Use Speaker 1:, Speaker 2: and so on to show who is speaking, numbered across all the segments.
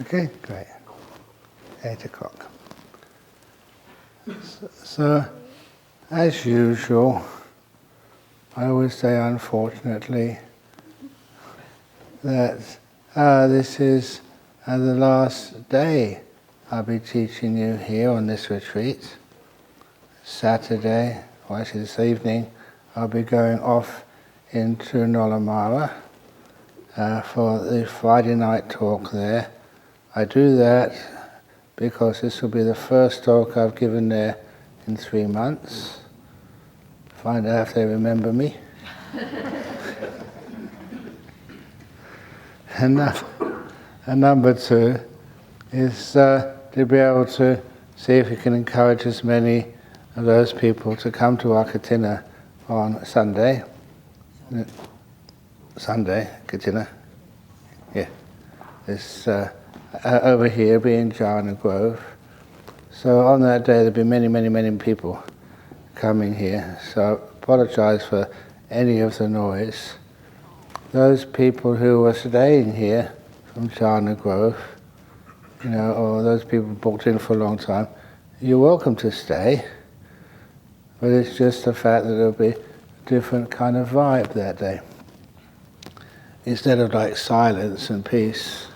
Speaker 1: Okay, great. 8 o'clock. So, as usual, I always say unfortunately that this is the last day I'll be teaching you here on this retreat. Saturday, or actually this evening, I'll be going off into Nolamala for the Friday night talk there. I do that because this will be the first talk I've given there in 3 months. Find out if they remember me. And number 2 is to be able to see if we can encourage as many of those people to come to our Katina on Sunday. Sunday, Katina. Yeah. This over here being Jhana Grove. So on that day there'll be many, many, many people coming here. So I apologize for any of the noise. Those people who are staying here from Jhana Grove, or those people booked in for a long time, you're welcome to stay, but it's just the fact that there'll be a different kind of vibe that day. Instead of like silence and peace,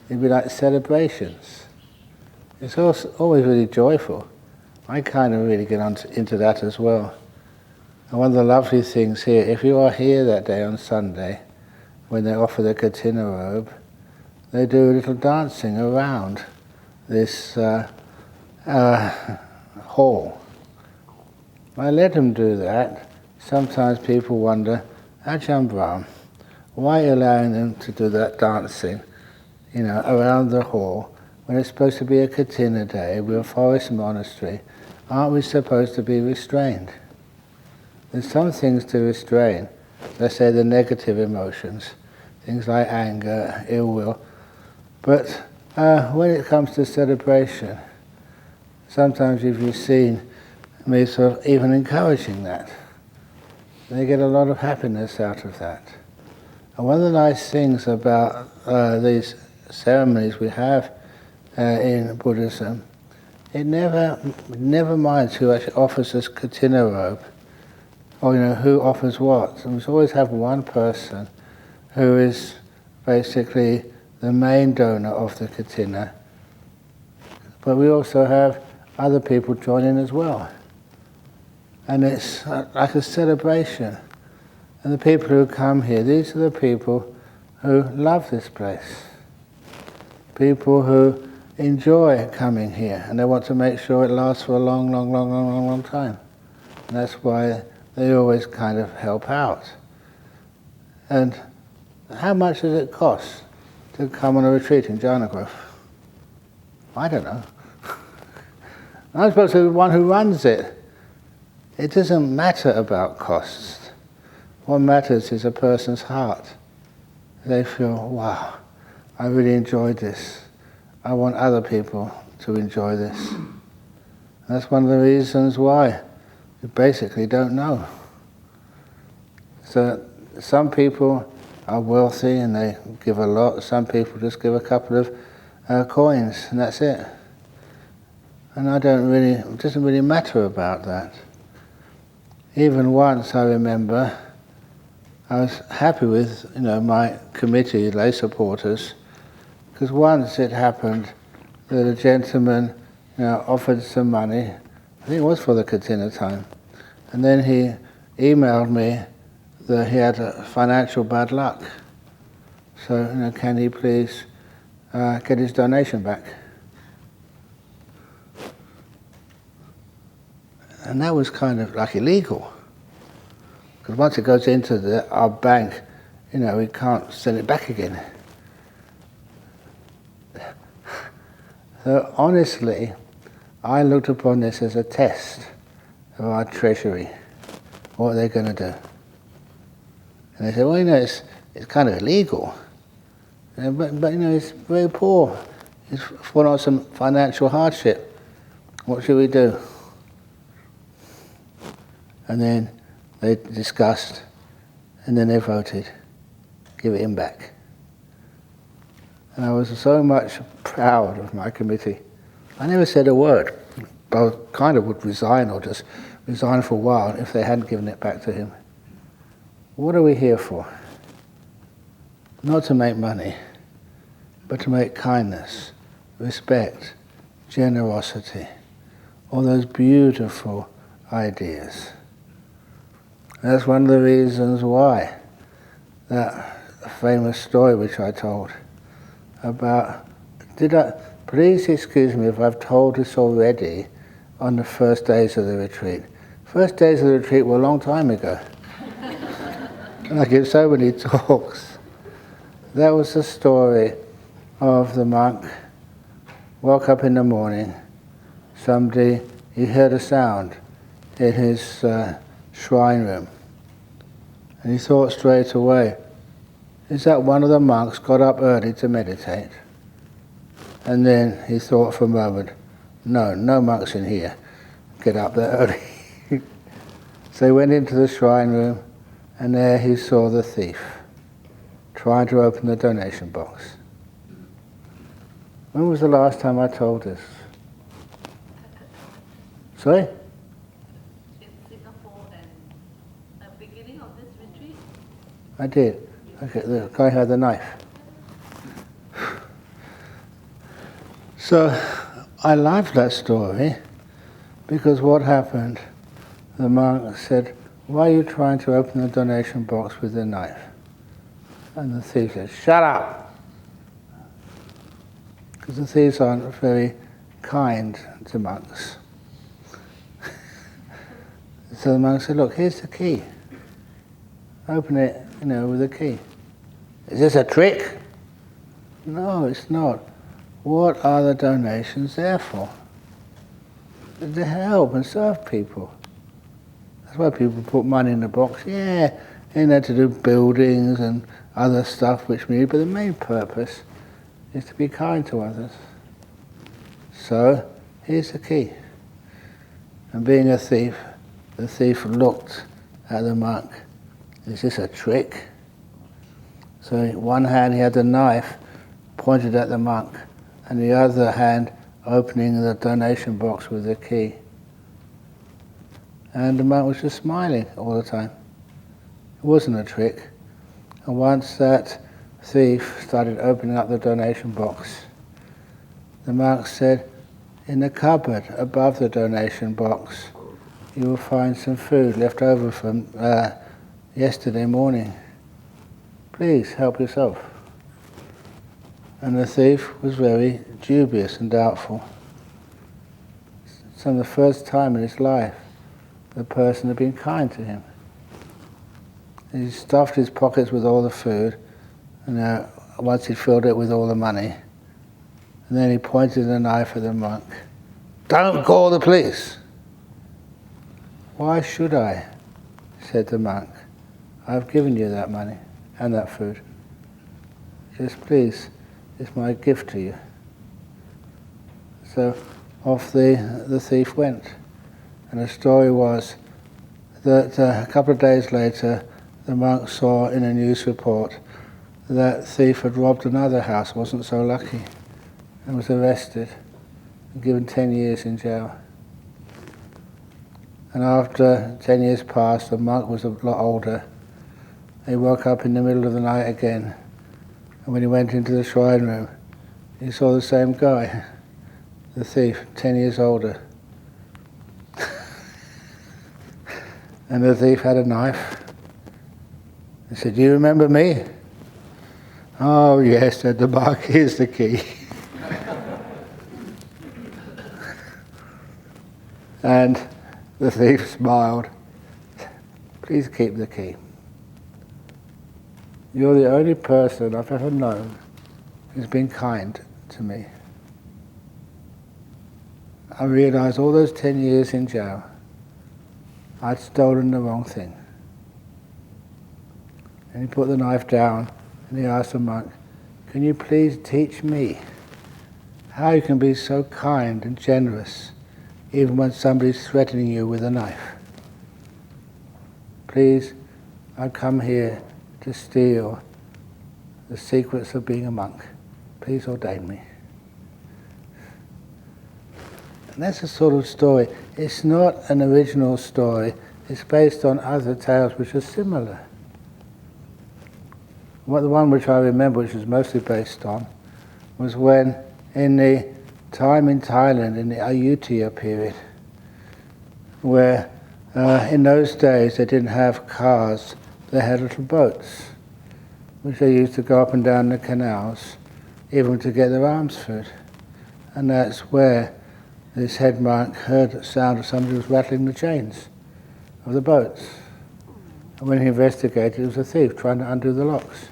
Speaker 1: it'd be like celebrations. It's also always really joyful. I kind of really get into that as well. And one of the lovely things here, if you are here that day on Sunday, when they offer the Katina robe, they do a little dancing around this hall. I let them do that. Sometimes people wonder, Ajahn Brahm, why are you allowing them to do that dancing, around the hall, when it's supposed to be a Katina day, we're a forest monastery, aren't we supposed to be restrained? There's some things to restrain, let's say the negative emotions, things like anger, ill will, but when it comes to celebration, sometimes if you've seen me sort of even encouraging that, they get a lot of happiness out of that. And one of the nice things about these ceremonies we have in Buddhism, it never minds who actually offers us Katina robe, or who offers what. So we always have one person who is basically the main donor of the Katina, but we also have other people join in as well. And it's like a celebration. And the people who come here, these are the people who love this place. People who enjoy coming here, and they want to make sure it lasts for a long, long, long, long, long, long time. And that's why they always kind of help out. And how much does it cost to come on a retreat in Jhana Grove? I don't know. I'm supposed to be the one who runs it. It doesn't matter about costs. What matters is a person's heart. They feel, wow, I really enjoyed this. I want other people to enjoy this. And that's one of the reasons why you basically don't know. So some people are wealthy and they give a lot. Some people just give a couple of coins and that's it. And it doesn't really matter about that. Even once I remember, I was happy with my committee, lay supporters, because once it happened that a gentleman offered some money, I think it was for the Katina time, and then he emailed me that he had financial bad luck. So can he please get his donation back? And that was kind of like illegal. Because once it goes into our bank, we can't send it back again. So honestly, I looked upon this as a test of our treasury. What are they going to do? And they said, well, it's kind of illegal. But it's very poor. It's fallen on some financial hardship. What should we do? And then they discussed, and then they voted. give it him back. And I was so much proud of my committee. I never said a word. I kind of would resign or just resign for a while if they hadn't given it back to him. What are we here for? Not to make money, but to make kindness, respect, generosity, all those beautiful ideas. That's one of the reasons why that famous story which I told about, please excuse me if I've told this already on the first days of the retreat. First days of the retreat were a long time ago. And I give so many talks. That was the story of the monk. Woke up in the morning, he heard a sound in his shrine room. And he thought straight away, is that one of the monks got up early to meditate? And then he thought for a moment, no monks in here get up that early. So he went into the shrine room, and there he saw the thief trying to open the donation box. When was the last time I told this? Sorry?
Speaker 2: In Singapore and the beginning of this retreat?
Speaker 1: I did. Okay, the guy had the knife. So I liked that story because what happened, the monk said, why are you trying to open the donation box with a knife? And the thief said, shut up! Because the thieves aren't very kind to monks. So the monk said, look, here's the key. Open it, with a key. Is this a trick? No, it's not. What are the donations there for? To help and serve people. That's why people put money in the box. Yeah, to do buildings and other stuff which we need, but the main purpose is to be kind to others. So, here's the key. And being a thief, the thief looked at the monk. Is this a trick? So in one hand he had the knife pointed at the monk, and the other hand opening the donation box with the key. And the monk was just smiling all the time. It wasn't a trick. And once that thief started opening up the donation box, the monk said, in the cupboard above the donation box, you will find some food left over from yesterday morning. Please help yourself. And the thief was very dubious and doubtful. So the first time in his life, the person had been kind to him. He stuffed his pockets with all the food, and once he'd filled it with all the money, and then he pointed the knife at the monk. Don't call the police! Why should I? Said the monk. I've given you that money and that food. Just please, it's my gift to you. So off the thief went. And the story was that a couple of days later, the monk saw in a news report that thief had robbed another house, wasn't so lucky, and was arrested and given 10 years in jail. And after 10 years passed, the monk was a lot older. He woke up in the middle of the night again, and when he went into the shrine room, he saw the same guy, the thief, 10 years older. And the thief had a knife. He said, do you remember me? Oh yes, said the monk, here's the key. And the thief smiled. Please keep the key. You're the only person I've ever known who's been kind to me. I realized all those 10 years in jail, I'd stolen the wrong thing. And he put the knife down and he asked the monk, can you please teach me how you can be so kind and generous even when somebody's threatening you with a knife? Please, I've come here to steal the secrets of being a monk. Please ordain me. And that's a sort of story. It's not an original story. It's based on other tales which are similar. Well, the one which I remember, which is mostly based on, was when, in the time in Thailand, in the Ayutthaya period, where in those days they didn't have cars, they had little boats, which they used to go up and down the canals, even to get their alms food. And that's where this head monk heard the sound of somebody who was rattling the chains of the boats. And when he investigated, it was a thief trying to undo the locks.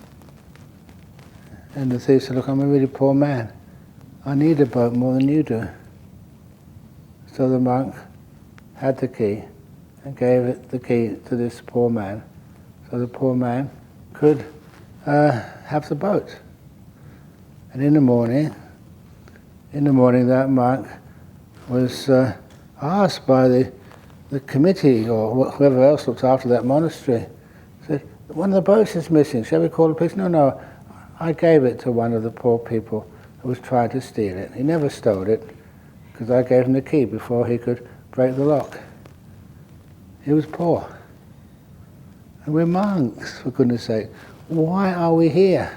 Speaker 1: And the thief said, look, I'm a really poor man. I need a boat more than you do. So the monk had the key and gave the key to this poor man, so the poor man could have the boat. And in the morning that monk was asked by the committee or whoever else looked after that monastery, said, one of the boats is missing, shall we call the police? No, I gave it to one of the poor people who was trying to steal it. He never stole it, because I gave him the key before he could break the lock. He was poor. And we're monks, for goodness sake. Why are we here?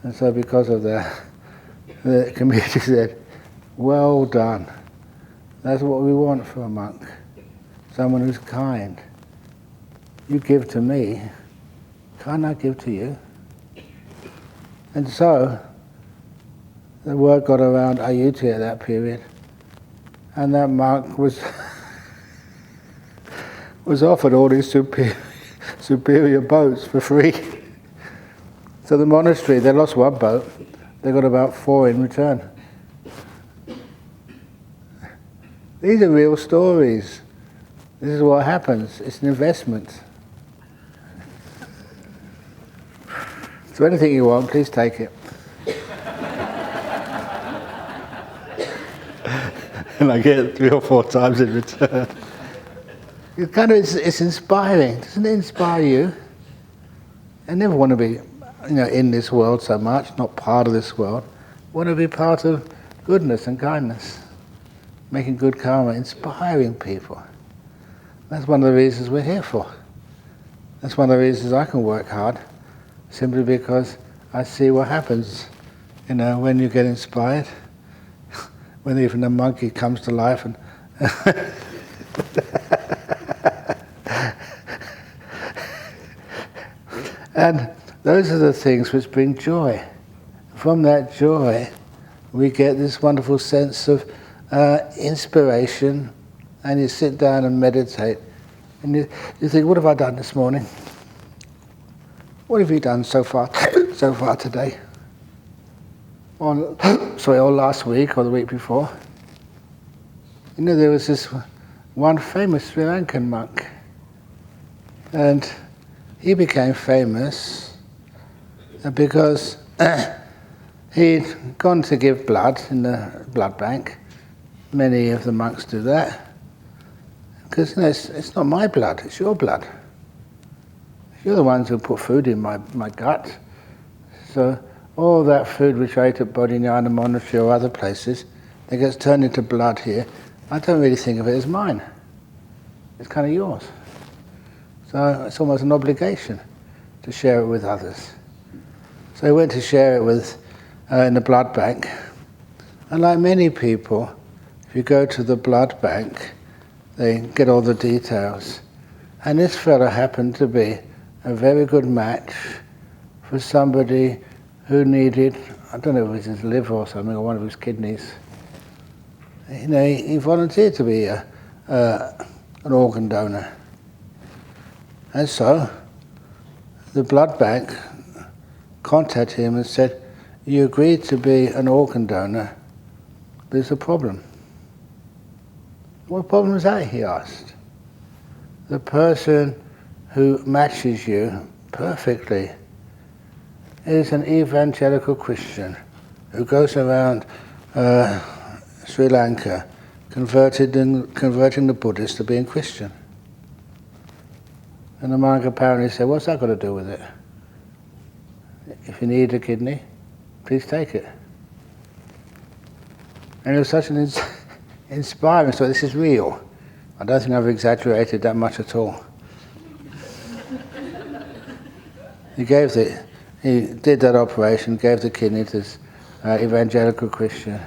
Speaker 1: And so because of that, the committee said, well done. That's what we want for a monk. Someone who's kind. You give to me, can't I give to you? And so, the word got around Ayutthaya at that period, and that monk was was offered all these superior boats for free. So the monastery, they lost one boat, they got about 4 in return. These are real stories. This is what happens. It's an investment. So anything you want, please take it. And I get it 3 or 4 times in return. It's inspiring. Doesn't it inspire you? I never want to be, in this world so much, not part of this world. I want to be part of goodness and kindness, making good karma, inspiring people. That's one of the reasons we're here for. That's one of the reasons I can work hard, simply because I see what happens, when you get inspired, when even a monkey comes to life and and those are the things which bring joy. From that joy, we get this wonderful sense of inspiration, and you sit down and meditate, and you think, what have I done this morning? What have you done so far today? Or last week or the week before? There was this one famous Sri Lankan monk, and he became famous because he'd gone to give blood in the blood bank. Many of the monks do that. Because it's not my blood, it's your blood. You're the ones who put food in my gut. So all that food which I ate at Bodhinyana Monastery or other places, that gets turned into blood here, I don't really think of it as mine. It's kind of yours. So it's almost an obligation to share it with others. So I went to share it with in the blood bank. And like many people, if you go to the blood bank, they get all the details. And this fellow happened to be a very good match for somebody who needed, I don't know if it was his liver or something, or one of his kidneys. He volunteered to be an organ donor. And so the blood bank contacted him and said, you agreed to be an organ donor, but there's a problem. What problem is that, he asked. The person who matches you perfectly is an evangelical Christian who goes around Sri Lanka converting the Buddhists to being Christian. And the monk apparently said, what's that got to do with it? if you need a kidney, please take it. And it was such an inspiring story. This is real. I don't think I've exaggerated that much at all. He did that operation, gave the kidney to this evangelical Christian.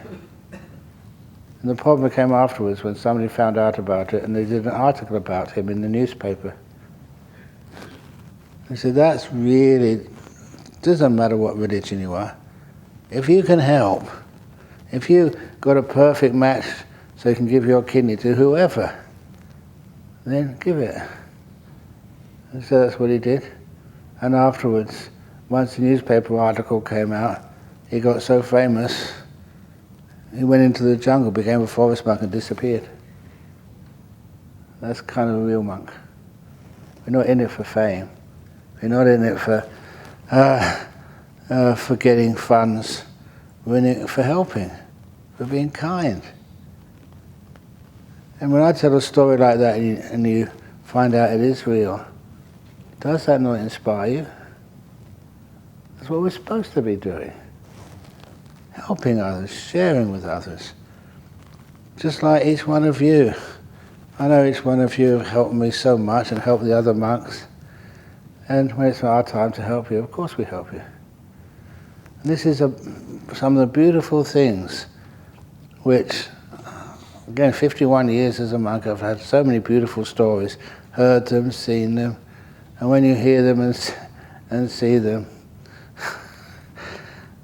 Speaker 1: And the problem came afterwards when somebody found out about it and they did an article about him in the newspaper. He said, that's really, doesn't matter what religion you are. If you can help, if you got a perfect match so you can give your kidney to whoever, then give it. And so that's what he did. And afterwards, once the newspaper article came out, he got so famous, he went into the jungle, became a forest monk and disappeared. That's kind of a real monk. We're not in it for fame. We're not in it for getting funds. We're in it for helping, for being kind. And when I tell a story like that and you find out it is real, does that not inspire you? That's what we're supposed to be doing. Helping others, sharing with others. Just like each one of you. I know each one of you have helped me so much and helped the other monks. And when it's our time to help you, of course we help you. And this is some of the beautiful things which, again, 51 years as a monk, I've had so many beautiful stories, heard them, seen them, and when you hear them and see them,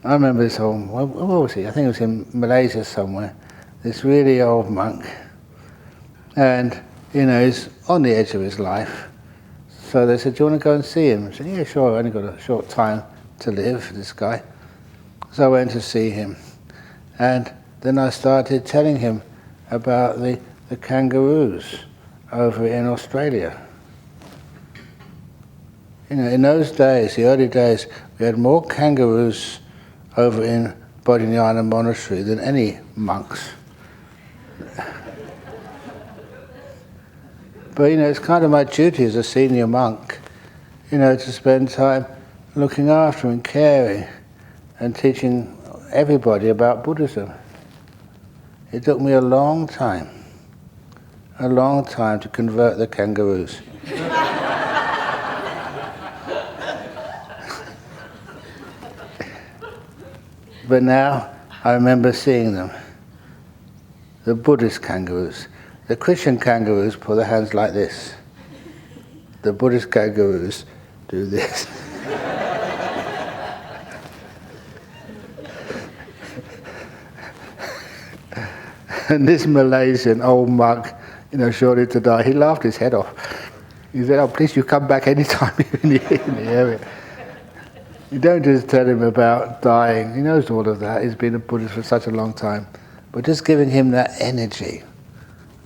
Speaker 1: I remember this where was he? I think it was in Malaysia somewhere, this really old monk, and, he's on the edge of his life. So they said, do you want to go and see him? I said, yeah, sure, I've only got a short time to live, this guy. So I went to see him. And then I started telling him about the kangaroos over in Australia. In those days, the early days, we had more kangaroos over in Bodhinyana Monastery than any monks. But it's kind of my duty as a senior monk, to spend time looking after and caring and teaching everybody about Buddhism. It took me a long time to convert the kangaroos. But now I remember seeing them. The Buddhist kangaroos. The Christian kangaroos put their hands like this. The Buddhist kangaroos do this. And this Malaysian old monk, shortly to die, he laughed his head off. He said, oh, please, you come back anytime you're in the area. You don't just tell him about dying. He knows all of that. He's been a Buddhist for such a long time. But just giving him that energy,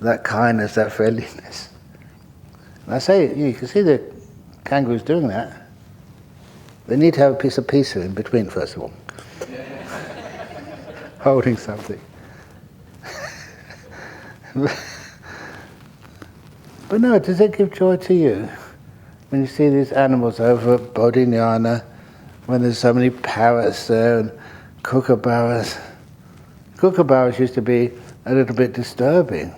Speaker 1: that kindness, that friendliness. And I say, you can see the kangaroos doing that. They need to have a piece of pizza in between, first of all. Holding something. But no, does it give joy to you when you see these animals over at Bodhinyana, when there's so many parrots there and kookaburras? Kookaburras used to be a little bit disturbing,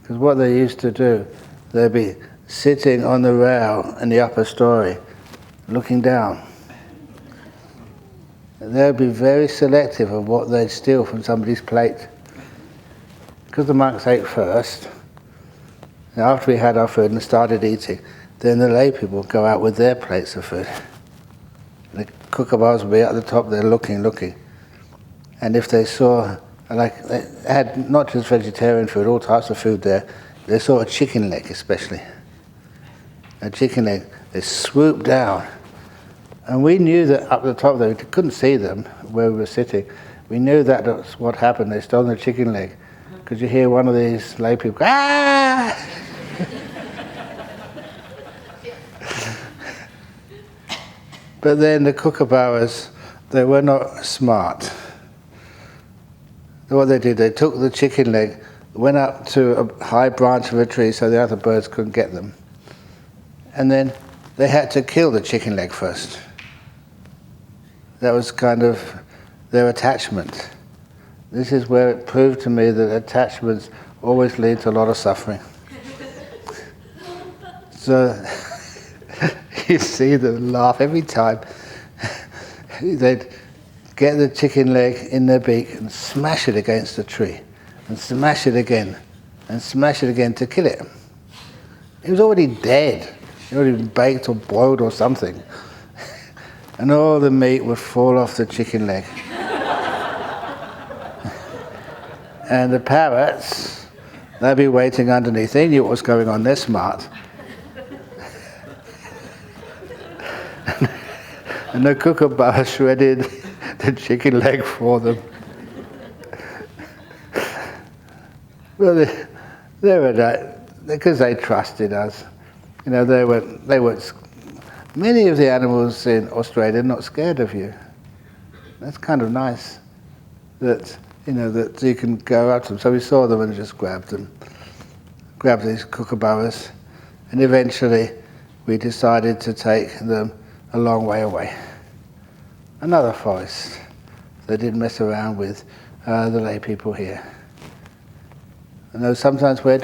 Speaker 1: because what they used to do, they'd be sitting on the rail in the upper story, looking down. And they'd be very selective of what they'd steal from somebody's plate. Because the monks ate first, and after we had our food and started eating, then the lay people would go out with their plates of food. The kookaburras would be at the top there looking. And if they saw, they had not just vegetarian food, all types of food there, they saw a chicken leg especially. A chicken leg, they swooped down. And we knew that up the top there, we couldn't see them where we were sitting. We knew that was what happened. They stole the chicken leg. Because you hear one of these lay people go, ah! But then the kookaburras, they were not smart. What they did, they took the chicken leg, went up to a high branch of a tree so the other birds couldn't get them. And then they had to kill the chicken leg first. That was kind of their attachment. This is where it proved to me that attachments always lead to a lot of suffering. So you see them laugh every time. They'd get the chicken leg in their beak and smash it against a tree, and smash it again, and smash it again to kill it. It was already dead. It had already been baked or boiled or something. And all the meat would fall off the chicken leg. And the parrots, they'd be waiting underneath. They knew what was going on. They're smart. And the kookaburra shredded the chicken leg for them. Well, they were that, because they trusted us. You know, they weren't. Many of the animals in Australia are not scared of you. That's kind of nice. That that you can go up to them. So we saw them and just grabbed these kookaburras, and eventually we decided to take them a long way away. Another forest. They didn't mess around with the lay people here. And sometimes when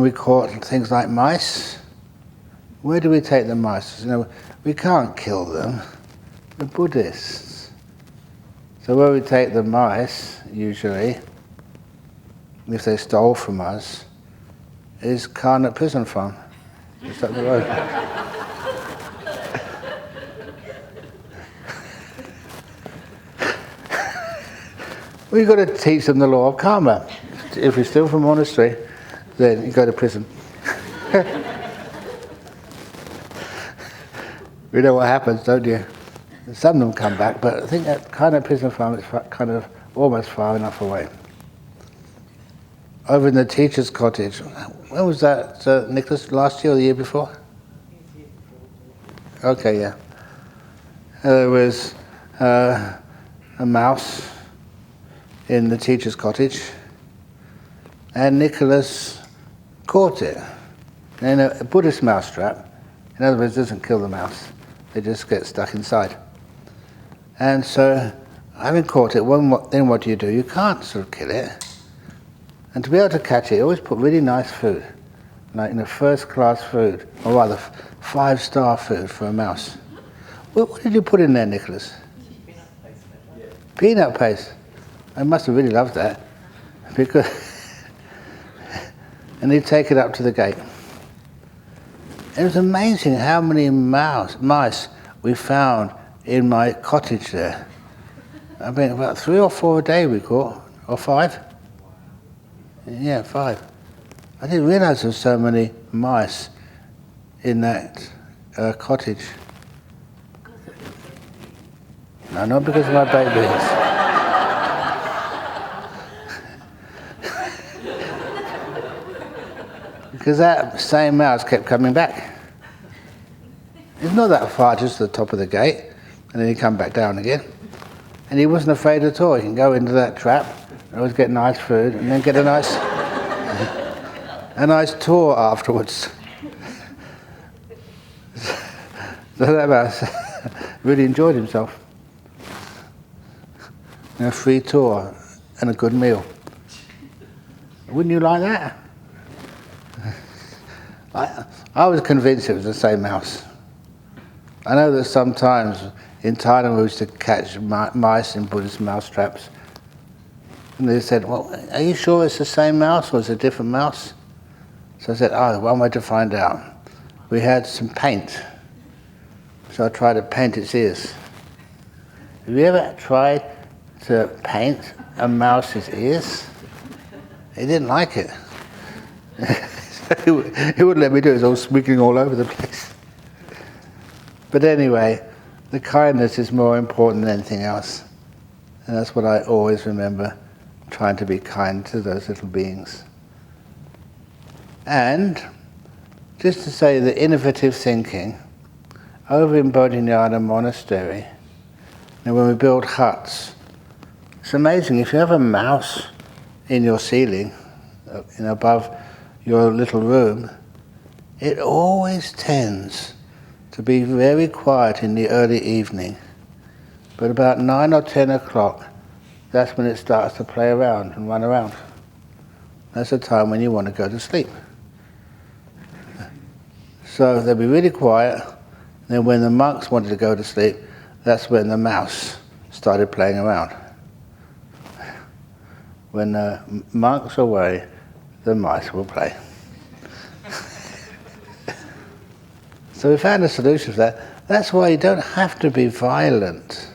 Speaker 1: we caught things like mice, where do we take the mice? We can't kill them. They're Buddhists. So where we take the mice, usually, if they stole from us, is Karnak Prison Farm. Just up the road. We've got to teach them the law of karma. If you steal from a monastery, then you go to prison. You know what happens, don't you? Some of them come back, but I think that kind of prison farm is kind of almost far enough away. Over in the teacher's cottage, when was that, Nicholas? Last year or the year before? Okay, yeah. There was a mouse in the teacher's cottage, and Nicholas caught it in a Buddhist mouse trap. In other words, it doesn't kill the mouse, they just get stuck inside. And so, having caught it, then what do? You can't sort of kill it. And to be able to catch it, you always put really nice food, like first-class food, or rather 5-star food for a mouse. What did you put in there, Nicholas? Peanut paste. I must have really loved that, because and he'd take it up to the gate. It was amazing how many mice we found in my cottage there. I mean, about 3 or 4 a day we caught, or 5. Yeah, 5. I didn't realise there were so many mice in that cottage. No, not because of my babies. Because that same mouse kept coming back. It's not that far, just to the top of the gate, and then he'd come back down again. And he wasn't afraid at all. He can go into that trap, always get nice food, and then get a nice tour afterwards. So that mouse really enjoyed himself. A free tour and a good meal. Wouldn't you like that? I was convinced it was the same mouse. I know that sometimes in Thailand we used to catch mice in Buddhist mouse traps. And they said, well, are you sure it's the same mouse or it's a different mouse? So I said, one way to find out. We had some paint. So I tried to paint its ears. Have you ever tried to paint a mouse's ears? He didn't like it. He wouldn't let me do it. It was all squiggling all over the place. But anyway, the kindness is more important than anything else. And that's what I always remember, trying to be kind to those little beings. And just to say the innovative thinking, over in Bodhinyana Monastery, and when we build huts, it's amazing. If you have a mouse in your ceiling, above your little room, it always tends to be very quiet in the early evening But about 9 or 10 o'clock, that's when it starts to play around and run around. That's the time when you want to go to sleep. So they'll be really quiet. Then when the monks wanted to go to sleep, that's when the mouse started playing around. When the monks are away, the mice will play. So we found a solution for that. That's why you don't have to be violent.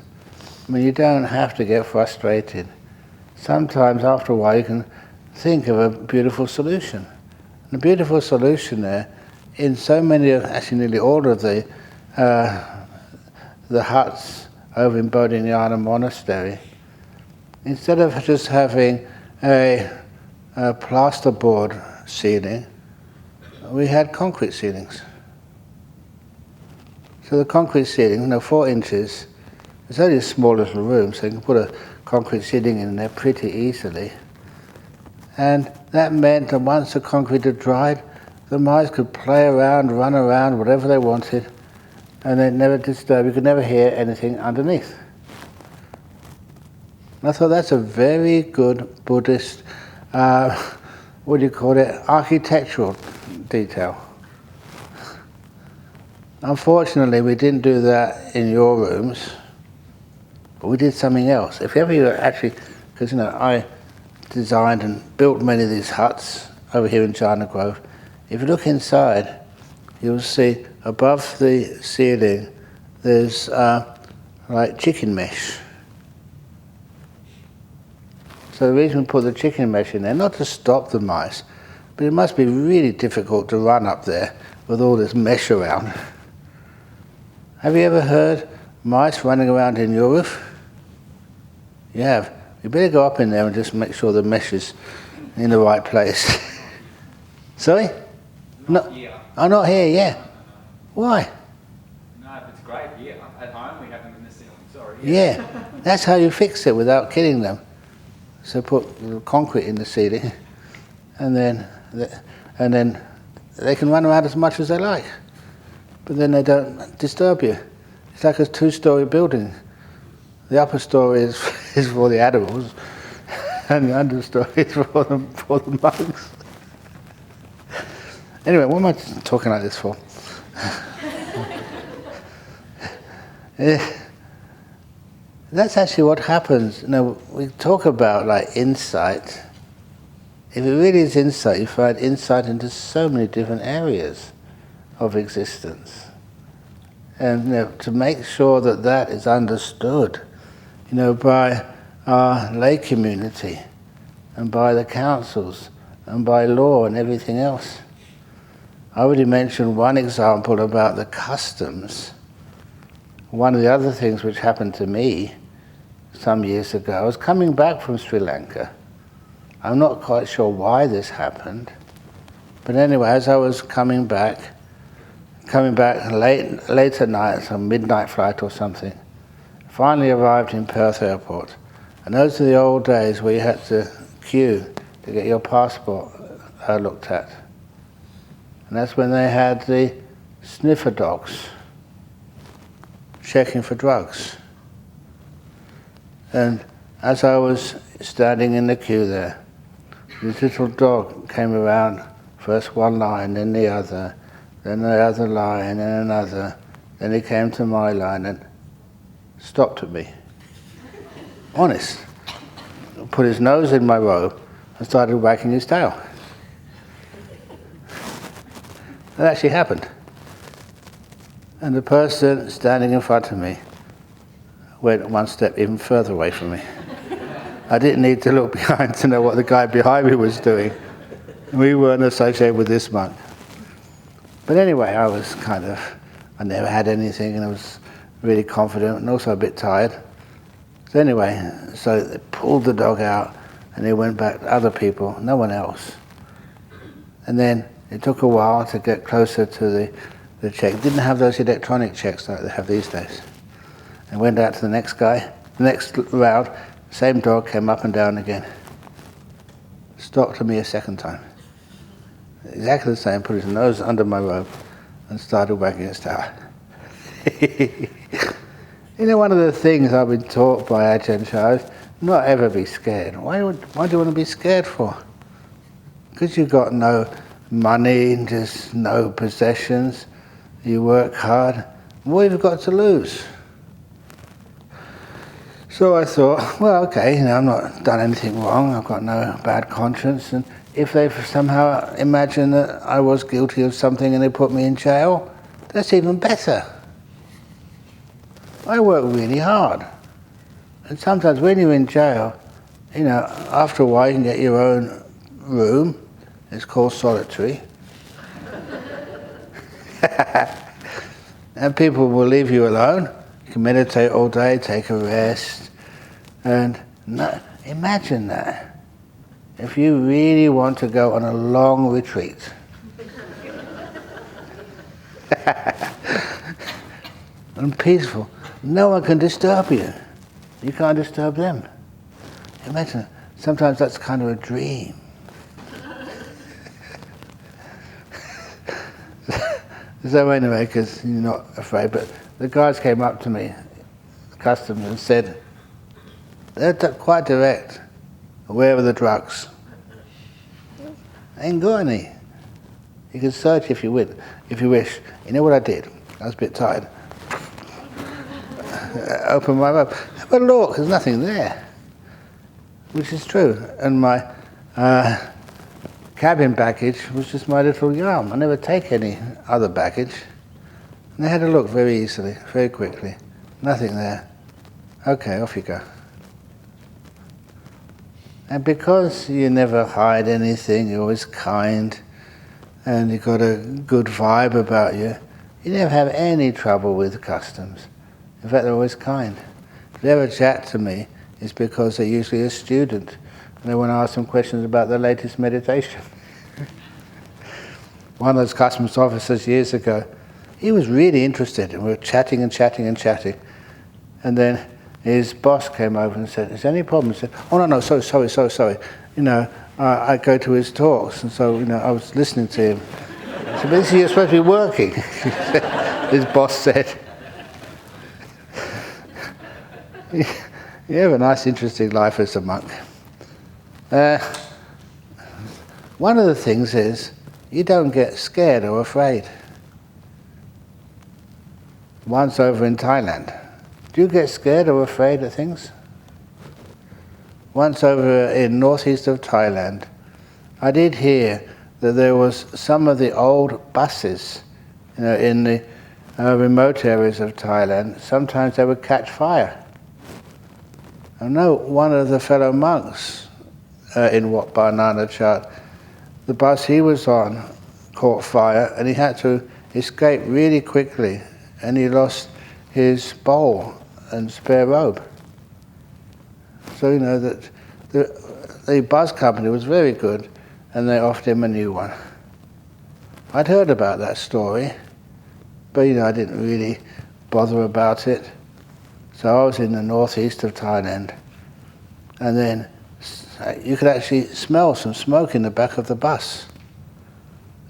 Speaker 1: I mean, you don't have to get frustrated. Sometimes after a while you can think of a beautiful solution. And the beautiful solution there, in so many, actually nearly all of the huts over in Bodhinyana Monastery, instead of just having a plasterboard ceiling, we had concrete ceilings. So the concrete ceiling, 4 inches, it's only a small little room, so you can put a concrete ceiling in there pretty easily. And that meant that once the concrete had dried, the mice could play around, run around, whatever they wanted, and they never disturb. You could never hear anything underneath. And I thought that's a very good Buddhist, architectural detail. Unfortunately, we didn't do that in your rooms, but we did something else. If ever you actually, because I designed and built many of these huts over here in China Grove. If you look inside, you'll see above the ceiling there's like chicken mesh. So the reason we put the chicken mesh in there, not to stop the mice, but it must be really difficult to run up there with all this mesh around. Have you ever heard mice running around in your roof? You have. You better go up in there and just make sure the mesh is in the right place. Sorry?
Speaker 3: Not here.
Speaker 1: Oh, not here, yeah. Why?
Speaker 3: No, it's great here. At home we have them in the ceiling. Sorry.
Speaker 1: Yeah, that's how you fix it without killing them. So put concrete in the ceiling, and then they can run around as much as they like. But then they don't disturb you. It's like a 2-story building. The upper story is for the animals, and the understory is for the monks. Anyway, what am I talking like this for? That's actually what happens. We talk about like insight. If it really is insight, you find insight into so many different areas of existence. And to make sure that that is understood, by our lay community, and by the councils, and by law and everything else. I already mentioned one example about the customs. One of the other things which happened to me some years ago, I was coming back from Sri Lanka. I'm not quite sure why this happened, but anyway, as I was coming back late at night, some midnight flight or something, finally arrived in Perth Airport. And those are the old days where you had to queue to get your passport looked at. And that's when they had the sniffer dogs checking for drugs. And as I was standing in the queue there, this little dog came around, first one line, then the other line, then another. Then he came to my line and stopped at me. Honest. Put his nose in my robe and started wagging his tail. That actually happened. And the person standing in front of me went one step even further away from me. I didn't need to look behind to know what the guy behind me was doing. We weren't associated with this monk. But anyway, I never had anything, and I was really confident and also a bit tired. So anyway, they pulled the dog out and he went back to other people, no one else. And then it took a while to get closer to the check. Didn't have those electronic checks like they have these days. And went out to the next guy. The next round, same dog came up and down again. Stopped at me a second time. Exactly the same, put his nose under my robe and started wagging his tail. You know, one of the things I've been taught by Ajahn Brahm is not ever be scared. Why do you want to be scared for? Because you've got no money, just no possessions, you work hard, what have you got to lose? So I thought, well, okay, I've not done anything wrong, I've got no bad conscience, and if they somehow imagine that I was guilty of something and they put me in jail, that's even better. I work really hard. And sometimes when you're in jail, after a while you can get your own room. It's called solitary. And people will leave you alone. You can meditate all day, take a rest. And imagine that. If you really want to go on a long retreat. And peaceful. No one can disturb you. You can't disturb them. Imagine, sometimes that's kind of a dream. So anyway, because you're not afraid, but the guys came up to me, the customs, and said, they're quite direct. Where are the drugs? I ain't got any. You can search if you wish. You know what I did? I was a bit tired. Open my mouth. Have a look, there's nothing there. Which is true. And my cabin baggage was just my little yarn. I never take any other baggage. And they had a look very easily, very quickly. Nothing there. Okay, off you go. And because you never hide anything, you're always kind, and you've got a good vibe about you, you never have any trouble with customs. In fact, they're always kind. If they ever chat to me, it's because they're usually a student, and they want to ask them questions about the latest meditation. One of those customs officers years ago, he was really interested, and we were chatting and chatting and chatting, and then his boss came over and said, is there any problem? He said, oh no, so sorry. I go to his talks, and so, I was listening to him. I said, but you're supposed to be working. His boss said, you have a nice, interesting life as a monk. One of the things is, you don't get scared or afraid. Once over in Thailand, do you get scared or afraid of things? Once over in northeast of Thailand, I did hear that there was some of the old buses, in the remote areas of Thailand, sometimes they would catch fire. I know one of the fellow monks in Wat Barnana Chat, the bus he was on caught fire and he had to escape really quickly, and he lost his bowl and spare robe. So that the bus company was very good, and they offered him a new one. I'd heard about that story, but I didn't really bother about it. So I was in the northeast of Thailand, and then you could actually smell some smoke in the back of the bus.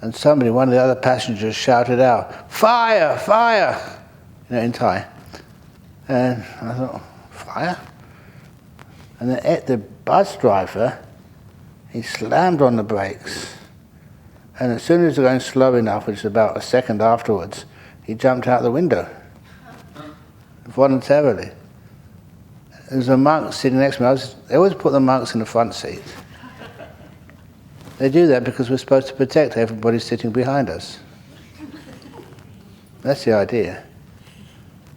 Speaker 1: And one of the other passengers shouted out, "Fire! Fire!" in Thai. And I thought, fire? And then the bus driver, he slammed on the brakes. And as soon as they were going slow enough, which is about a second afterwards, he jumped out the window. Voluntarily. There's a monk sitting next to me. They always put the monks in the front seat. They do that because we're supposed to protect everybody sitting behind us. That's the idea.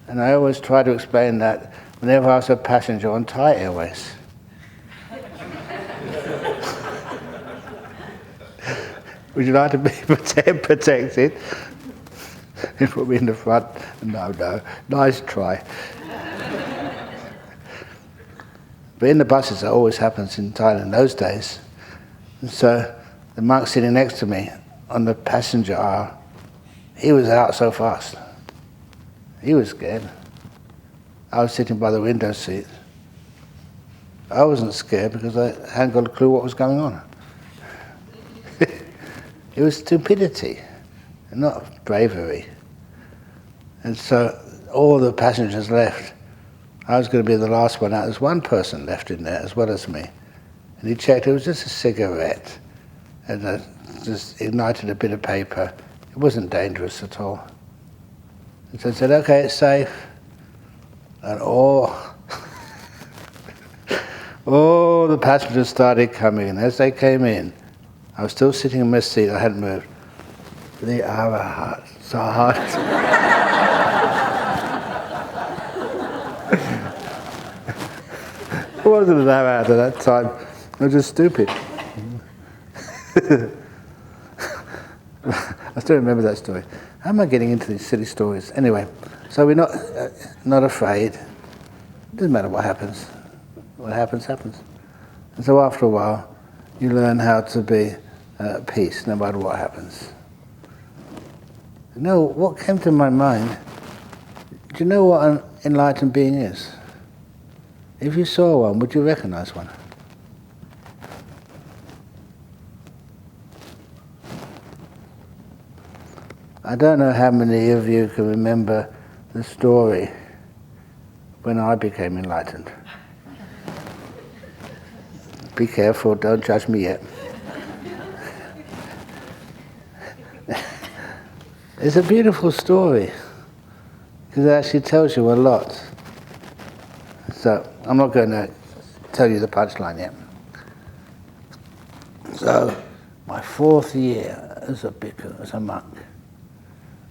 Speaker 1: And I always try to explain that whenever I was a passenger on Thai Airways. Would you like to be protected? They put me in the front. No. Nice try. But in the buses, it always happens in Thailand in those days. And so the monk sitting next to me on the passenger aisle, he was out so fast. He was scared. I was sitting by the window seat. I wasn't scared because I hadn't got a clue what was going on. It was stupidity, not bravery. And so all the passengers left. I was going to be the last one out. There's one person left in there as well as me. And he checked, it was just a cigarette. And I just ignited a bit of paper. It wasn't dangerous at all. And so I said, okay, it's safe. And all the passengers started coming in. As they came in, I was still sitting in my seat, I hadn't moved. The Arahat, Sahat. I wasn't an Arahat at that time. I was just stupid. I still remember that story. How am I getting into these silly stories? Anyway, so we're not afraid. It doesn't matter what happens. What happens, happens. And so after a while, you learn how to be at peace, no matter what happens. You know, what came to my mind, do you know what an enlightened being is? If you saw one, would you recognize one? I don't know how many of you can remember the story when I became enlightened. Be careful, don't judge me yet. It's a beautiful story because it actually tells you a lot. So I'm not going to tell you the punchline yet. So my 4th year as a bhikkhu, as a monk,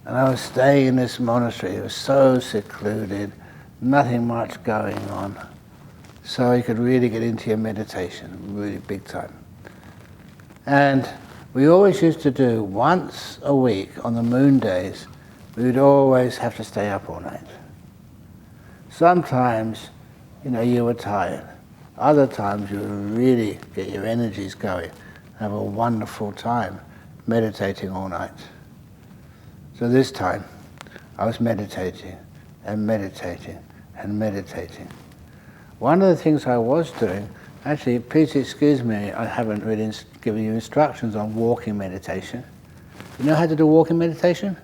Speaker 1: and I was staying in this monastery. It was so secluded, nothing much going on. So you could really get into your meditation, really big time. And we always used to do once a week on the moon days, we would always have to stay up all night. Sometimes, you were tired. Other times you would really get your energies going, have a wonderful time meditating all night. So this time, I was meditating and meditating and meditating. One of the things I was doing, actually, please excuse me, I haven't really given you instructions on walking meditation. You know how to do walking meditation?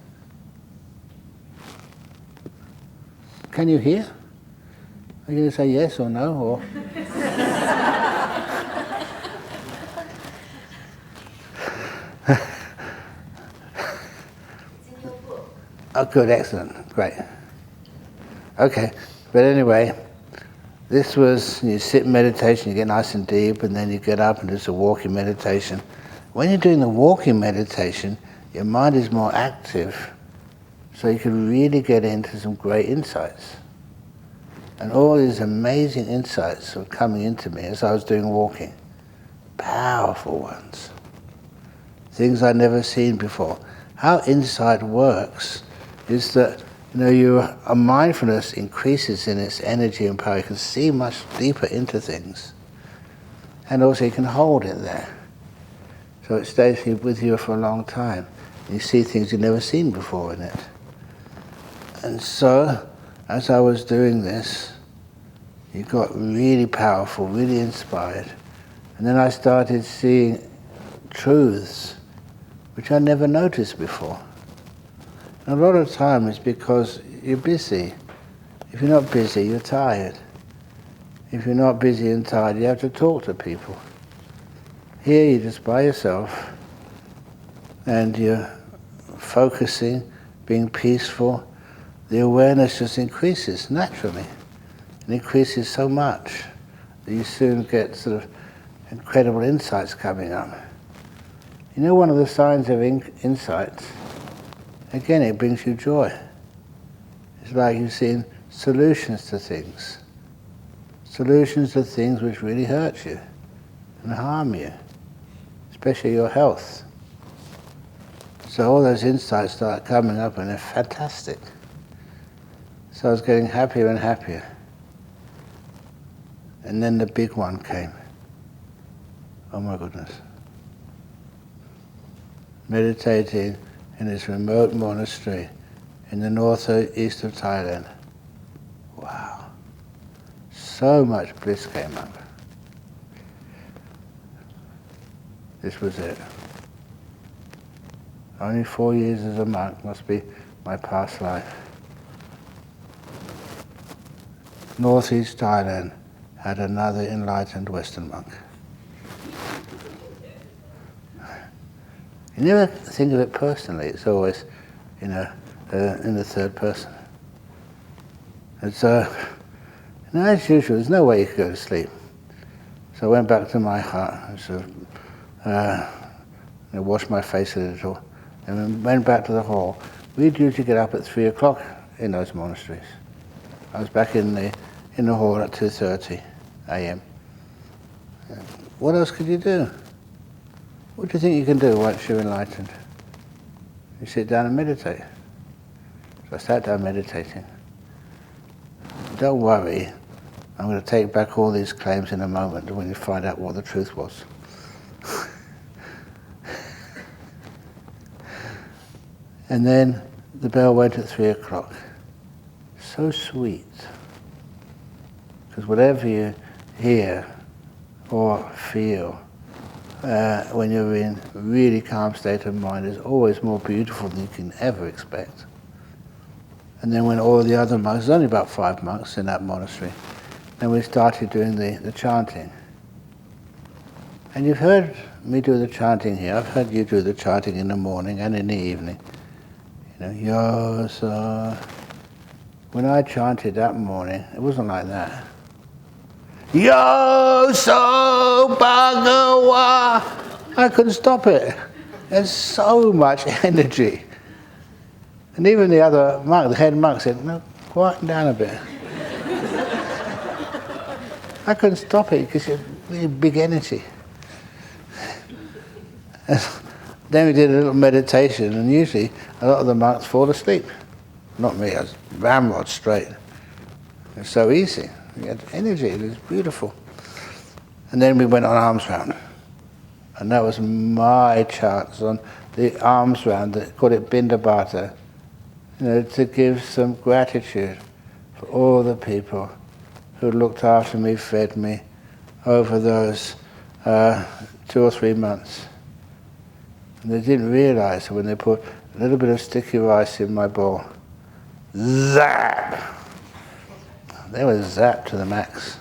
Speaker 1: Can you hear? Are you going to say yes or no? Or oh, good, excellent, great. Okay, but anyway, this was, you sit in meditation, you get nice and deep, and then you get up and do some walking meditation. When you're doing the walking meditation, your mind is more active, so you can really get into some great insights. And all these amazing insights were coming into me as I was doing walking. Powerful ones. Things I'd never seen before. How insight works is that your mindfulness increases in its energy and power. You can see much deeper into things. And also you can hold it there. So it stays with you for a long time. You see things you've never seen before in it. And so, as I was doing this, it got really powerful, really inspired. And then I started seeing truths which I never noticed before. And a lot of time it's because you're busy. If you're not busy, you're tired. If you're not busy and tired, you have to talk to people. Here you're just by yourself and you're focusing, being peaceful. The awareness just increases naturally. It increases so much that you soon get sort of incredible insights coming up. One of the signs of insights, again, it brings you joy. It's like you've seen solutions to things. Solutions to things which really hurt you and harm you, especially your health. So all those insights start coming up and they're fantastic. So I was getting happier and happier. And then the big one came. Oh my goodness. Meditating in this remote monastery in the northeast of Thailand. Wow. So much bliss came up. This was it. Only 4 years as a monk must be my past life. Northeast Thailand had another enlightened Western monk. You never think of it personally, it's always, in the third person. And so, as usual, there's no way you could go to sleep. So I went back to my hut and sort of washed my face a little, and then went back to the hall. We'd usually get up at 3 o'clock in those monasteries. I was back in the hall at 2:30 a.m. What else could you do? What do you think you can do once you're enlightened? You sit down and meditate. So I sat down meditating. Don't worry, I'm going to take back all these claims in a moment when you find out what the truth was. And then the bell went at 3 o'clock. So sweet. Because whatever you hear or feel when you're in a really calm state of mind is always more beautiful than you can ever expect. And then when all the other monks, there's only about 5 monks in that monastery, then we started doing the chanting. And you've heard me do the chanting here. I've heard you do the chanting in the morning and in the evening. Yosa. When I chanted that morning, it wasn't like that. Yosa Bhagawa. I couldn't stop it. There's so much energy. And even the other monk, the head monk, said, no, quieten down a bit. I couldn't stop it because it's really big energy. Then we did a little meditation, and usually a lot of the monks fall asleep. Not me, I was ramrod straight. It was so easy. We had energy, it was beautiful. And then we went on alms round. And that was my chance on the alms round, they called it Bindabata, to give some gratitude for all the people who looked after me, fed me over those 2 or 3 months. And they didn't realize that when they put a little bit of sticky rice in my bowl, zap! They were zapped to the max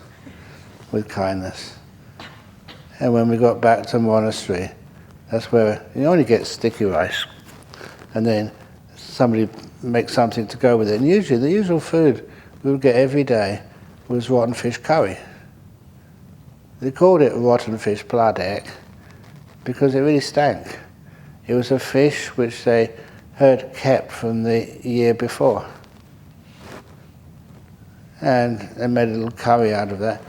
Speaker 1: with kindness. And when we got back to the monastery, that's where you only get sticky rice. And then somebody makes something to go with it. And usually the usual food we would get every day was rotten fish curry. They called it rotten fish pladek because it really stank. It was a fish which they had kept from the year before. And they made a little curry out of that.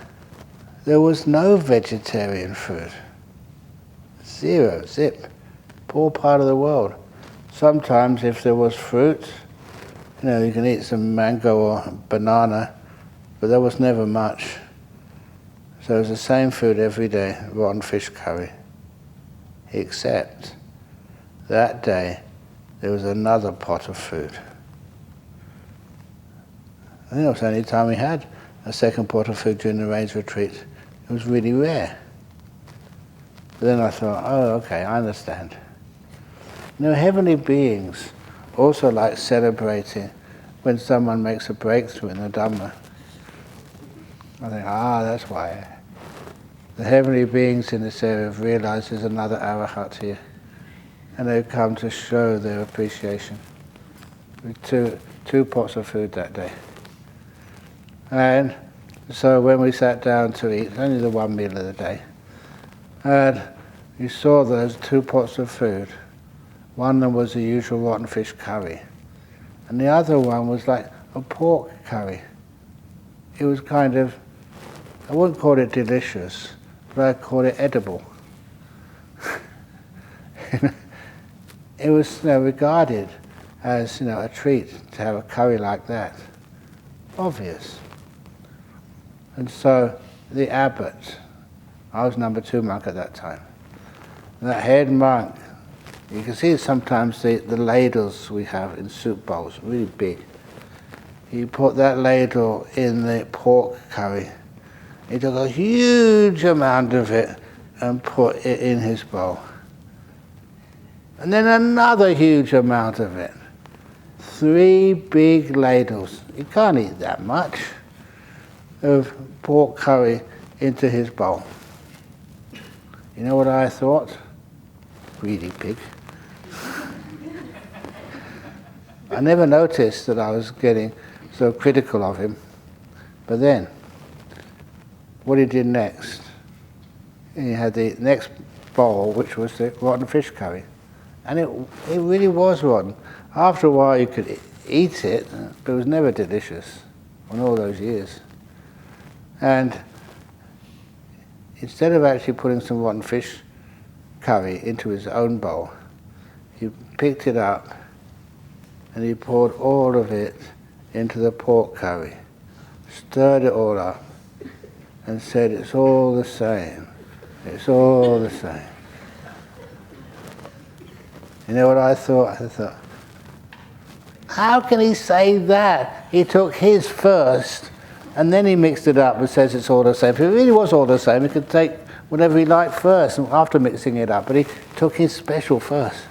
Speaker 1: There was no vegetarian food. Zero, zip. Poor part of the world. Sometimes if there was fruit, you can eat some mango or banana, but there was never much. So it was the same food every day, rotten fish curry. Except that day there was another pot of food. I think it was the only time we had a second pot of food during the rains retreat. It was really rare. But then I thought, oh, okay, I understand. Heavenly beings also like celebrating when someone makes a breakthrough in the Dhamma. I think, that's why. The heavenly beings in this area have realized there's another arahat here. And they've come to show their appreciation with two pots of food that day. And so when we sat down to eat, only the one meal of the day, and you saw those 2 pots of food. One of them was the usual rotten fish curry, and the other one was like a pork curry. It was kind of, I wouldn't call it delicious, but I'd call it edible. It was regarded as a treat to have a curry like that. Obvious. And so the abbot, I was number 2 monk at that time, that head monk, you can see sometimes the ladles we have in soup bowls, really big. He put that ladle in the pork curry. He took a huge amount of it and put it in his bowl. And then another huge amount of it. 3 big ladles. You can't eat that much. of pork curry into his bowl. You know what I thought? Greedy pig. I never noticed that I was getting so critical of him. But then, what he did next, he had the next bowl, which was the rotten fish curry. And it really was rotten. After a while you could eat it, but it was never delicious in all those years. And instead of actually putting some rotten fish curry into his own bowl, he picked it up and he poured all of it into the pork curry, stirred it all up, and said, "It's all the same. It's all the same." You know what I thought? I thought, how can he say that? He took his first, and then he mixed it up and says it's all the same. If it really was all the same, he could take whatever he liked first after mixing it up, but he took his special first.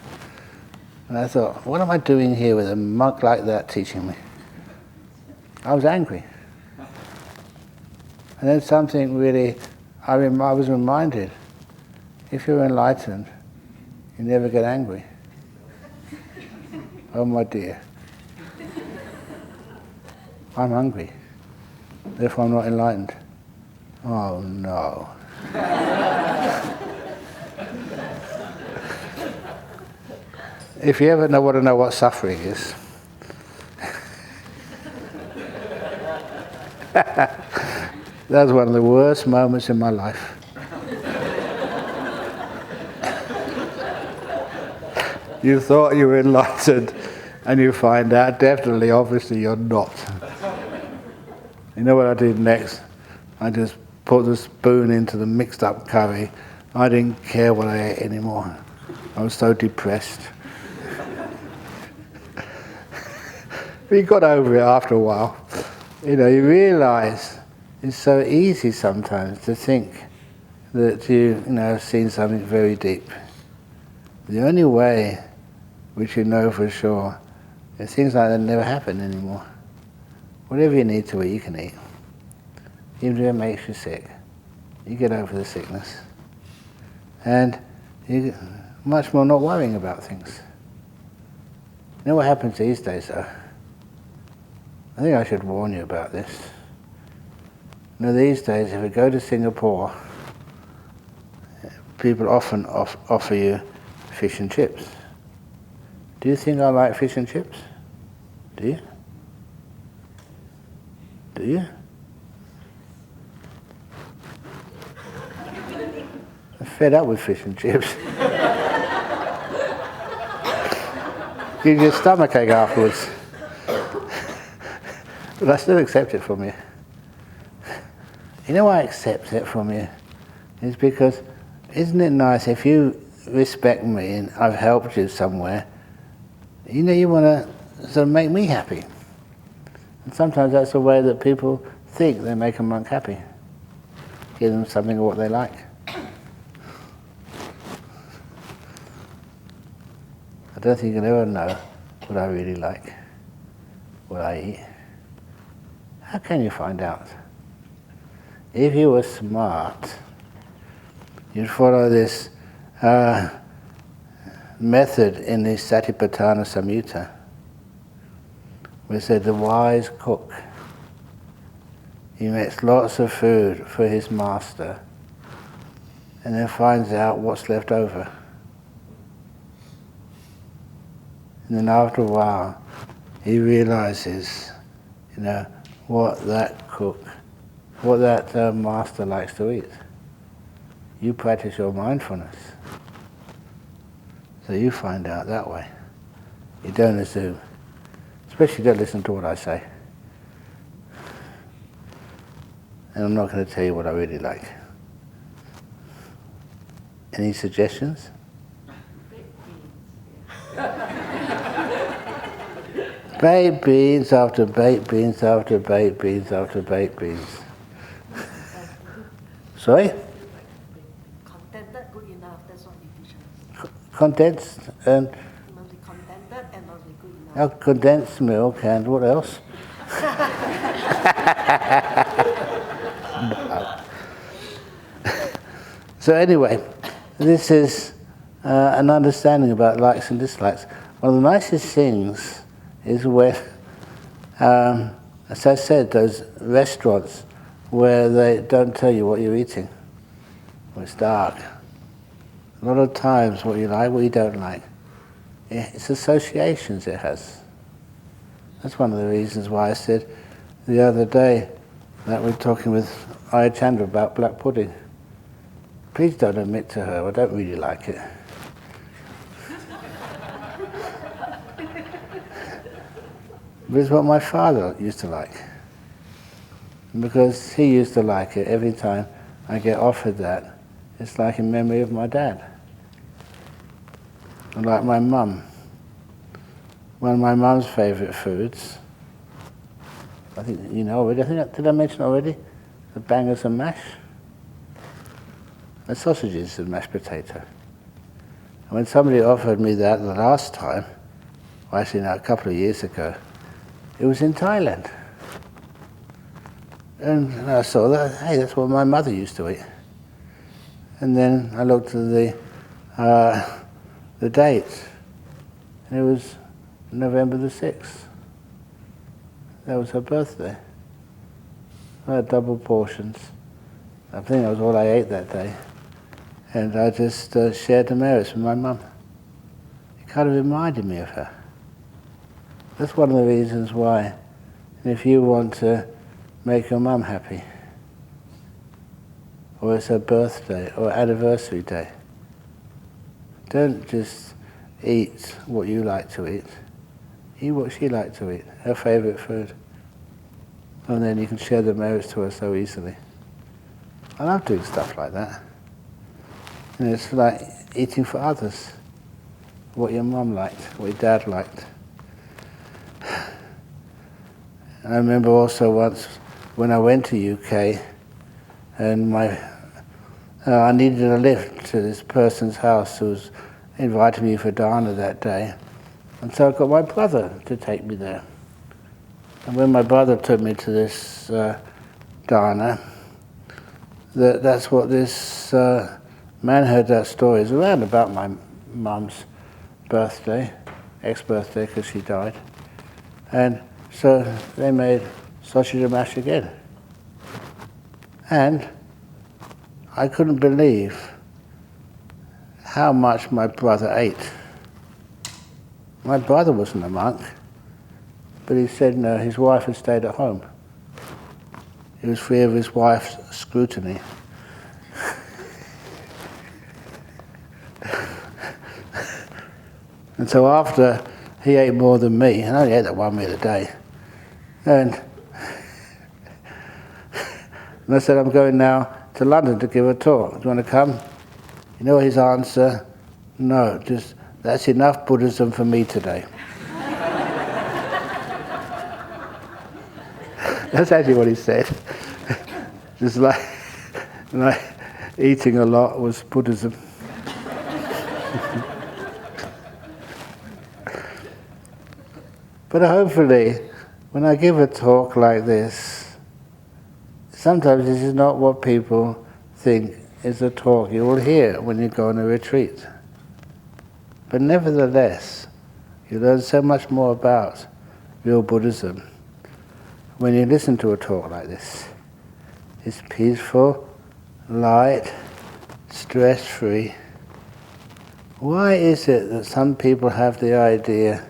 Speaker 1: And I thought, what am I doing here with a monk like that teaching me? I was angry. And then something really, I was reminded, if you're enlightened, you never get angry. Oh my dear. I'm hungry. Therefore I'm not enlightened. Oh no. If you ever want to know what suffering is, that was one of the worst moments in my life. You thought you were enlightened, and you find out, definitely, obviously, you're not. You know what I did next? I just put the spoon into the mixed up curry. I didn't care what I ate anymore. I was so depressed. But you got over it after a while. You know, you realise it's so easy sometimes to think that you've seen something very deep. The only way which you know for sure is things like that never happen anymore. Whatever you need to eat, you can eat. Even if it makes you sick, you get over the sickness. And you're much more not worrying about things. You know what happens these days though? I think I should warn you about this. You know, these days, if you go to Singapore, people often offer you fish and chips. Do you think I like fish and chips? Do you? Do you? I'm fed up with fish and chips. Gives you a stomachache afterwards. But I still accept it from you. You know why I accept it from you? It's because, isn't it nice if you respect me and I've helped you somewhere, you want to sort of make me happy. And sometimes that's the way that people think they make a monk happy. Give them something of what they like. I don't think you can ever know what I really like, what I eat. How can you find out? If you were smart, you'd follow this method in the Satipatthana Samyutta, where it said the wise cook, he makes lots of food for his master and then finds out what's left over. And then after a while, he realizes, what that cook, what that master likes to eat. You practice your mindfulness. So you find out that way. You don't assume. Especially don't listen to what I say. And I'm not going to tell you what I really like. Any suggestions? Baked beans after baked beans after baked beans after baked beans. Sorry?
Speaker 4: Contented, good enough, that's what nutrition is.
Speaker 1: Condensed and...
Speaker 4: You must be contented and must be good enough.
Speaker 1: Condensed milk and what else? So anyway, this is an understanding about likes and dislikes. One of the nicest things is when, as I said, those restaurants where they don't tell you what you're eating, or it's dark. A lot of times what you like, what you don't like. It's associations it has. That's one of the reasons why I said the other day that we're talking with Ajahn Brahm about black pudding. Please don't admit to her, I don't really like it. But it's what my father used to like. And because he used to like it, every time I get offered that, it's like in memory of my dad. And like my mum. One of my mum's favourite foods, I think you know already, did I mention already? The bangers and mash? The sausages and mashed potato. And when somebody offered me that the last time, well actually now a couple of years ago, it was in Thailand. And I saw that, hey, that's what my mother used to eat. And then I looked at the date, and it was November the 6th. That was her birthday. I had double portions. I think that was all I ate that day. And I just shared the merits with my mum. It kind of reminded me of her. That's one of the reasons why, if you want to make your mum happy, or it's her birthday or anniversary day, don't just eat what you like to eat. Eat what she liked to eat, her favourite food. And then you can share the merits to her so easily. I love doing stuff like that. And it's like eating for others. What your mum liked, what your dad liked. And I remember also once when I went to UK and I needed a lift to this person's house who was inviting me for dana that day. And so I got my brother to take me there. And when my brother took me to this dana, that's what this man heard that story. It was around about my mum's birthday, ex-birthday, because she died. And so they made sausage and mash again. And I couldn't believe how much my brother ate. My brother wasn't a monk, but he said no, his wife had stayed at home. He was free of his wife's scrutiny. And so after he ate more than me, and I only ate that one meal a day, and I said, I'm going now to London to give a talk. Do you want to come? You know his answer? No, just that's enough Buddhism for me today. That's actually what he said. Just like eating a lot was Buddhism. But hopefully, when I give a talk like this, sometimes this is not what people think is a talk you will hear when you go on a retreat. But nevertheless, you learn so much more about real Buddhism when you listen to a talk like this. It's peaceful, light, stress-free. Why is it that some people have the idea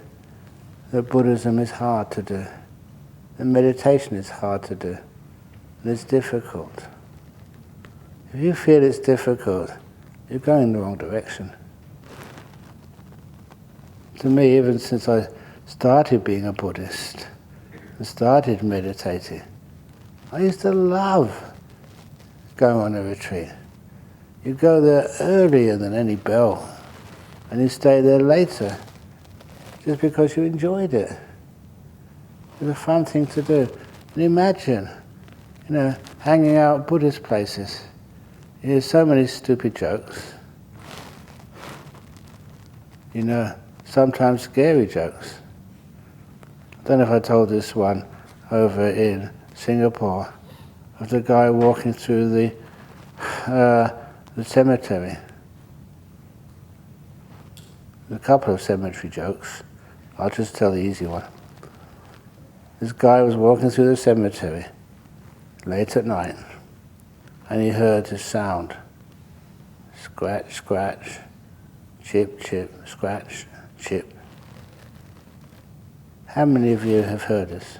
Speaker 1: that Buddhism is hard to do, that meditation is hard to do, and it's difficult? If you feel it's difficult, you're going in the wrong direction. To me, even since I started being a Buddhist and started meditating, I used to love going on a retreat. You go there earlier than any bell, and you stay there later, just because you enjoyed it. It was a fun thing to do. And imagine, hanging out at Buddhist places. You hear so many stupid jokes. Sometimes scary jokes. I don't know if I told this one over in Singapore, of the guy walking through the the cemetery. There's a couple of cemetery jokes. I'll just tell the easy one. This guy was walking through the cemetery late at night, and he heard this sound. Scratch, scratch, chip, chip, scratch, chip. How many of you have heard this?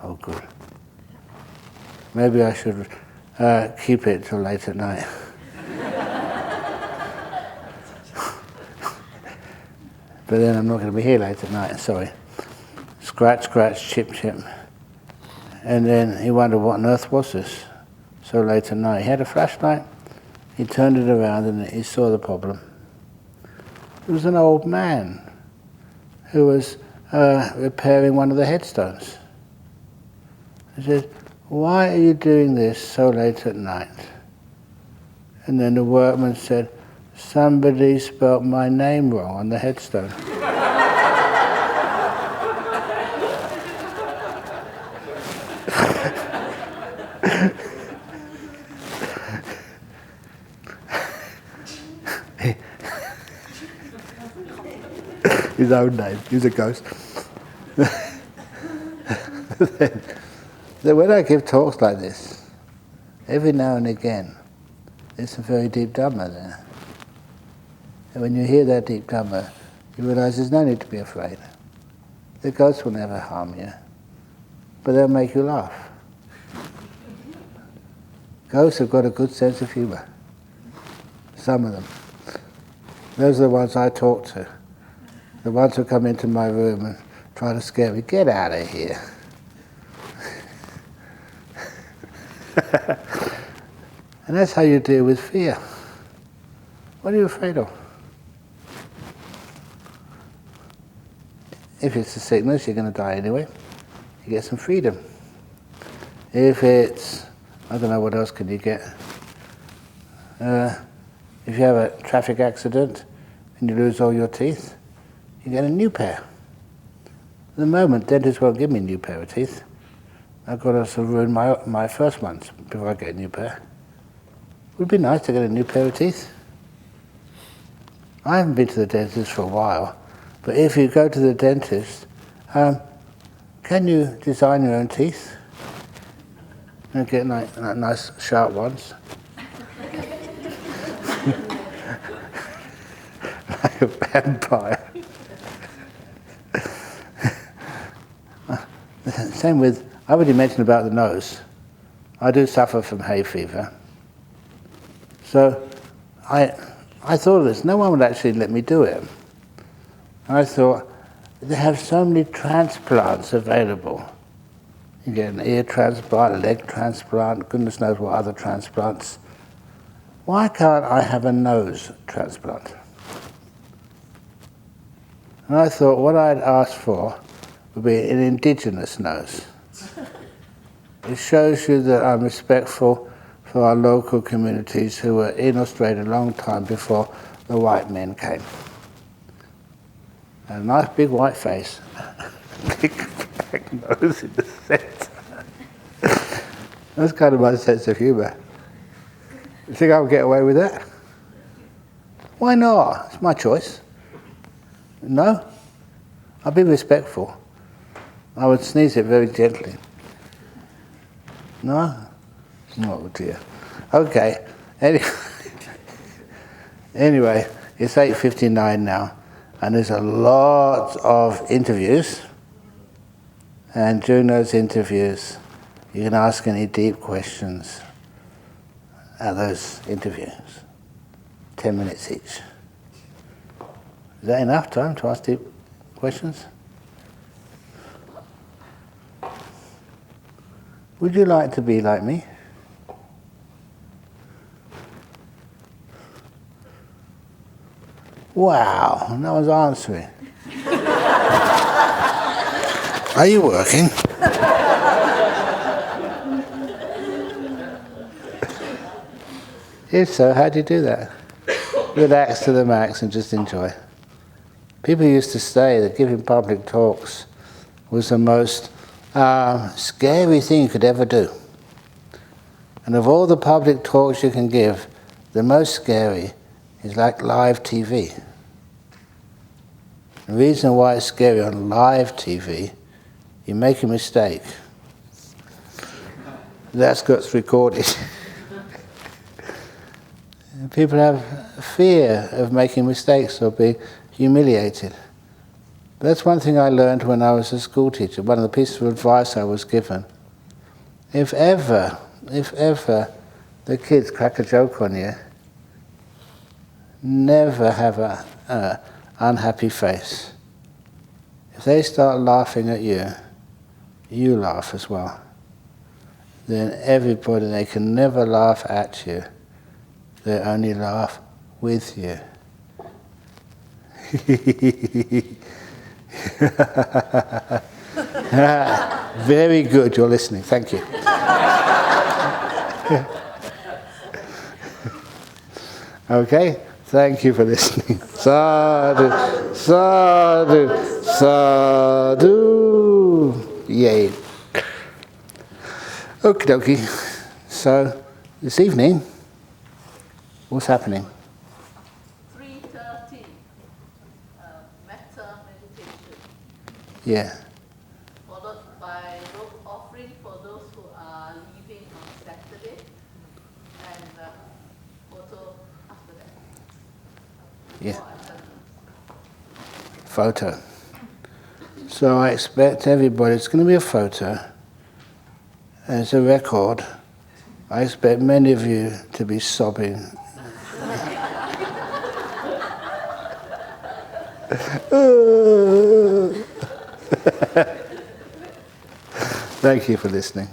Speaker 1: Oh, good. Maybe I should keep it till late at night. But then I'm not going to be here late at night, sorry. Scratch, scratch, chip, chip. And then he wondered what on earth was this so late at night. He had a flashlight, he turned it around and he saw the problem. It was an old man who was repairing one of the headstones. He said, "Why are you doing this so late at night?" And then the workman said, "Somebody spelt my name wrong on the headstone." His own name, he's a ghost. Then when I give talks like this, every now and again, there's some very deep Dhamma there. And when you hear that deep Dhamma, you realize there's no need to be afraid. The ghosts will never harm you, but they'll make you laugh. Ghosts have got a good sense of humour. Some of them. Those are the ones I talk to. The ones who come into my room and try to scare me. Get out of here. And that's how you deal with fear. What are you afraid of? If it's a sickness, you're going to die anyway. You get some freedom. If it's, I don't know, what else can you get? If you have a traffic accident and you lose all your teeth, you get a new pair. At the moment, dentists won't give me a new pair of teeth. I've got to sort of ruin my first ones before I get a new pair. It would be nice to get a new pair of teeth. I haven't been to the dentist for a while, but if you go to the dentist, can you design your own teeth? And get nice sharp ones? Like a vampire. Same with, I already mentioned about the nose. I do suffer from hay fever. So I thought of this, no one would actually let me do it. I thought, they have so many transplants available. You get an ear transplant, a leg transplant, goodness knows what other transplants. Why can't I have a nose transplant? And I thought what I'd ask for would be an indigenous nose. It shows you that I'm respectful for our local communities who were in Australia a long time before the white men came. And a nice big white face, big black nose in the centre. That's kind of my sense of humour. You think I'll get away with that? Why not? It's my choice. No? I'll be respectful. I would sneeze it very gently. No? Oh dear. Okay. Anyway, it's 8:59 now, and there's a lot of interviews. And during those interviews, you can ask any deep questions at those interviews. 10 minutes each. Is that enough time to ask deep questions? Would you like to be like me? Wow, no one's answering. Are you working? If so, how do you do that? Relax to the max and just enjoy. People used to say that giving public talks was the most scary thing you could ever do. And of all the public talks you can give, the most scary is like live TV. The reason why it's scary on live TV, you make a mistake. That gets recorded. People have fear of making mistakes or being humiliated. That's one thing I learned when I was a school teacher. One of the pieces of advice I was given. If ever the kids crack a joke on you, never have an unhappy face. If they start laughing at you, you laugh as well. Then everybody, they can never laugh at you. They only laugh with you. Very good, you're listening. Thank you. Okay, thank you for listening. Sadhu, sadhu, sadhu. Yay. Okie dokie. So, this evening, what's happening?
Speaker 2: 3:30, metta meditation,
Speaker 1: Yeah.
Speaker 2: followed by robe offering for those who are leaving on Saturday, and photo after that.
Speaker 1: Yeah.
Speaker 2: For attendance.
Speaker 1: Photo. So I expect everybody, it's going to be a photo. As a record, I expect many of you to be sobbing. Thank you for listening.